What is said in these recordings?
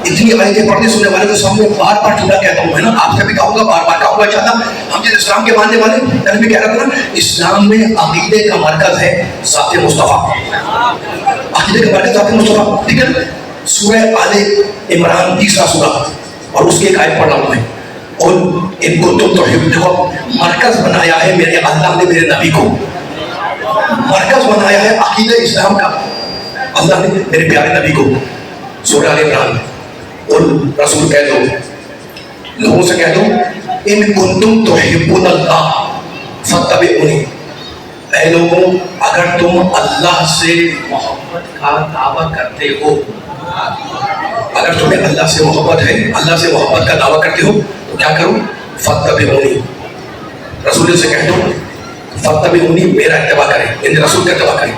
اتنی آیتیں پڑھنے سننے والے کے سامنے بار بار ٹھنڈا کہتا ہوں، ہے نا، آپ سے بھی کہوں گا، بار بار کہوں گا انشاءاللہ۔ ہم جس اسلام کے ماننے والے ہیں، میں کہہ رہا تھا نا، اسلام میں عقیدے کا مرکز ہے ذات مصطفیٰ، عقیدے کا مرکز ذات مصطفیٰ، ٹھیک ہے نا۔ سورہ آل عمران 30 سورہ اور اس کی ایک آیت پڑھ رہا ہوں میں، اور ان کو تم توحید، دیکھو مرکز بنایا ہے میرے اللہ نے میرے نبی کو، مرکز بنایا ہے عقیدہ اسلام کا اللہ نے میرے پیارے نبی کو۔ سورہ آل عمران، اور رسول کہہ دو، لوگوں سے کہہ دو، ان کنتم تحبون اللہ فاتبعونی، اے لوگوں اگر تم اللہ سے محبت کا دعویٰ کرتے ہو، اگر تمہیں اللہ سے محبت ہے، اللہ سے محبت کا دعویٰ کرتے ہو تو کیا کرو؟ فاتبعونی، رسول سے کہہ دو فاتبعونی، میرا اتباع کریں، یعنی رسول کا اتباع کریں۔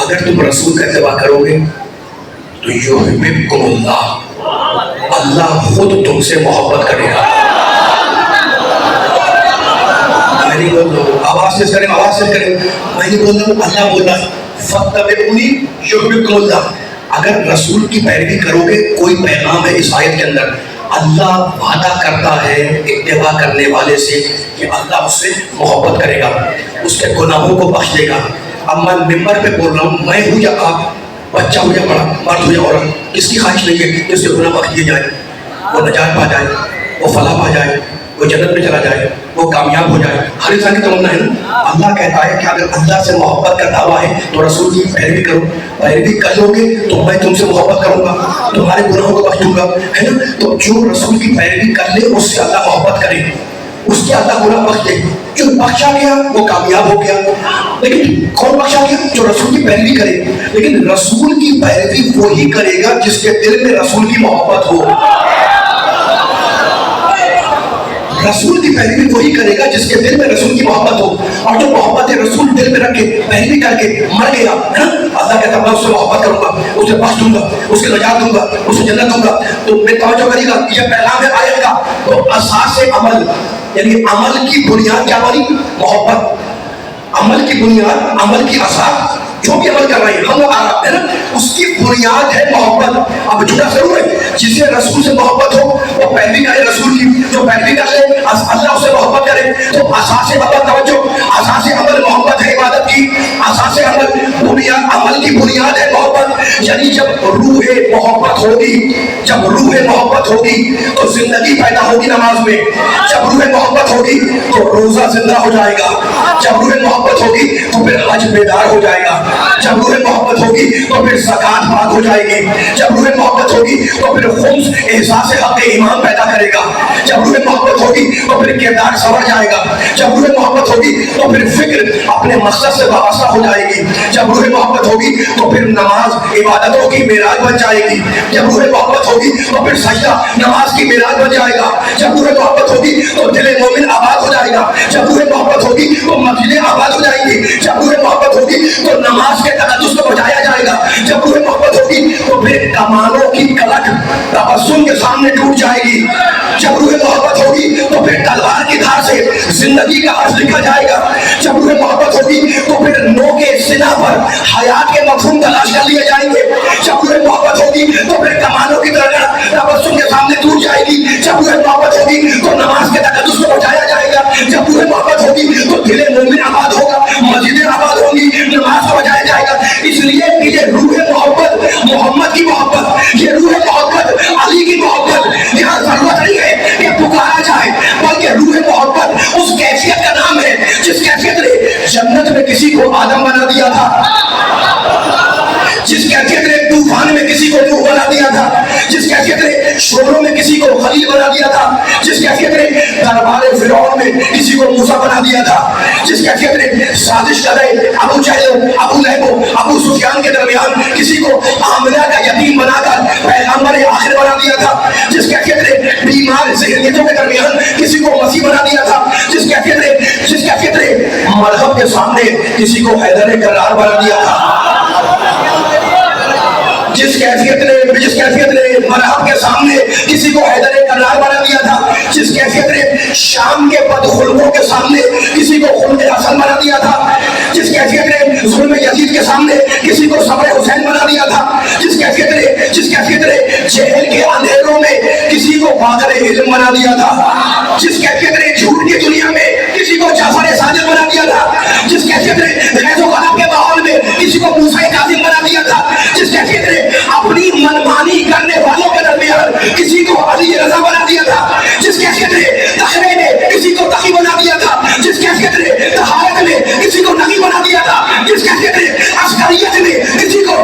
اگر تم رسول کا اتباع کرو گے تو یحببکم اللہ، اللہ خود تم سے محبت کرے گا۔ میں نہیں بول رہا ہوں، آواز سے کریں، آواز سے کریں، میں نہیں بول رہا ہوں، اللہ بول رہا ہے فاتبعونی یحببکم اللہ۔ اگر رسول کی پیروی کرو گے، کوئی پیغام ہے اس آیت کے اندر، اللہ وعدہ کرتا ہے اتباع کرنے والے سے کہ اللہ اس سے محبت کرے گا، اس کے گناہوں کو بخش دے گا۔ اب میں ممبر پہ بول رہا ہوں، میں ہوں یا آپ، بچہ ہو یا بڑا، مرد ہو یا عورت، کس کی خواہش نہیں ہے کہ اس کے گناہ بخش دیے جائے، وہ نجات پا جائے، وہ فلاح پا جائے، وہ جنت میں چلا جائے، وہ کامیاب ہو جائے، ہر انسان کی تمنا ہے نا۔ اللہ کہتا ہے کہ اگر اللہ سے محبت کا دعویٰ ہے تو رسول کی پیروی کرو، پیروی کر لو گے تو میں تم سے محبت کروں گا، تمہارے گناہوں کو بخش دوں گا، ہے نا۔ تو جو رسول کی پیروی کر لے اس سے اللہ محبت کرے، اس کے اللہ گناہ بخش دے، جو بخشا گیا وہ کامیاب ہو گیا۔ لیکن کون بخشا گیا؟ جو رسول کی پیروی کرے۔ لیکن رسول کی پیروی وہی کرے گا جس کے دل میں رسول کی محبت ہو، رسول کی پیروی وہی کرے گا جس کے دل میں رسول کی محبت ہو، اور جو محبت رسول دل میں رکھ کے پیروی کر کے مر گیا، اللہ کہتا ہے میں اس سے محبت کروں گا، اسے بخش دوں گا، اس کے نجات دوں گا، اسے جنت دوں گا۔ تو میں توجہ کریے گا، یہ پیغام ہے آیت کا۔ تو اساس عمل، یعنی عمل کی بنیاد کیا بنی؟ محبت۔ عمل کی بنیاد، عمل کی اساس، جو بھی عمل کر رہے ہیں ہم آ ہے نا، اس کی بنیاد ہے محبت۔ اب جھوٹا ضرور ہے، جسے رسول سے محبت ہو وہ پیروی کرے رسول کی، جو پیروی کر لے اللہ اسے محبت کرے۔ تو اساس عمل، توجہ، اساس عمل محبت ہے عبادت کی، اساس عمل بنیاد، عمل کی بنیاد ہے محبت۔ یعنی جب روح محبت ہوگی، جب روح محبت ہوگی تو زندگی پیدا ہوگی نماز میں، جب روح محبت ہوگی تو روزہ زندہ ہو جائے گا، جب روح محبت ہوگی تو پھر حج بیدار ہو جائے گا، جب روح محبت ہوگی تو پھر زکات پاک ہو جائے گی، جب روح محبت ہوگی تو پھر خمس احساس حق ایمان پیدا کرے گا، جب روح محبت ہوگی تو پھر کردار سنور جائے گا، جب روح محبت ہوگی تو پھر فکر اپنے مقصد سے وابستہ ہو جائے گی، جب روح محبت ہوگی تو پھر نماز عبادتوں کی معراج بن جائے گی، جب روح محبت ہوگی تو پھر سجدہ نماز کی معراج بن جائے گا، جب روح محبت ہوگی تو دل مومن آباد ہو جائے گا، جب روح محبت ہوگی تو مسجدیں آباد ہو جائیں گی، جب روح محبت ہوگی تو نماز کے تقدس کو بچایا جائے گا، جب روح محبت ہوگی تو پھر کمانوں کی کلک تبسم کے سامنے ٹوٹ جائے گی، جب روح محبت ہوگی تو پھر تلوار کی دھار سے زندگی کا حرف لکھا جائے گا، جب روح محبت ہوگی تو پھر نو کے سنا پر حیات کے مفہوم تلاش کر لیے جائیں گے، جب روح محبت ہوگی تو پھر کمانوں کی طرح تبسم کے سامنے ٹوٹ جائے گی، جب روح محبت ہوگی تو نماز کے تقدس کو بچایا جائے گا، جب روح محبت ہوگی تو دل مومن آباد ہوگا، مسجدیں آباد ہوں گی، نماز کو بچایا جائے گا۔ اس لیے کہ یہ روح محبت محمد کی محبت، یہ روح محبت علی کی محبت، یہاں ضرورت نہیں ہے کہ پکارا جائے، بلکہ روح محبت اس کیفیت کا نام ہے جس کیفیت نے جنت میں کسی کو آدم بنا دیا تھا، جس کیفیت نے طوفان میں کسی کو نوح بنا دیا تھا، جس کیفیت نے شوروں میں کسی کو خلیل بنا دیا تھا، جس کیفیت نے دربار فرعون میں کسی کو موسیٰ بنا دیا تھا، جس کیفیت نے سازش کرے ابو جہل، ابو لہب، ابو سفیان کے درمیان کسی کو آمنہ کا یتیم بنا کر پیغمبر آخر بنا دیا تھا، جس کیفیت نے بیمار ذہنیتوں کے درمیان کسی کو مسیح بنا دیا تھا، جس کیفیت نے مرحب کے سامنے کسی کو حیدر کرار بنا دیا تھا، جس کیفیت نے مرحب کے سامنے کسی کو حیدر کرار بنا دیا تھا، جس کیفیت نے شام کے بدخلقوں کے سامنے کسی کو خلق حسن بنا دیا تھا، جس کیفیت نے ظلم یزید کے سامنے کسی کو صبر حسین بنا دیا تھا، جس کیفیت نے جہل کے اندھیروں میں کسی کو باقر علم بنا دیا تھا، جس کیفیت نے جھوٹ کی دنیا میں کسی کو جعفر صادق بنا دیا تھا، جس کیفیت نے غیظ و غضب کے ماحول میں کسی کو موسیٰ کاظم بنا دیا تھا، جس کیفیت نے اپنی منمانی کرنے والوں کے درمیان کسی کو علی رضا بنا دیا تھا، جس کیفیت نے تخرے میں کسی کو تقی بنا دیا تھا، جس کیفیت نے طہارت میں کسی کو نقی بنا دیا تھا، جس کیفیت نے عسکریت میں کسی کو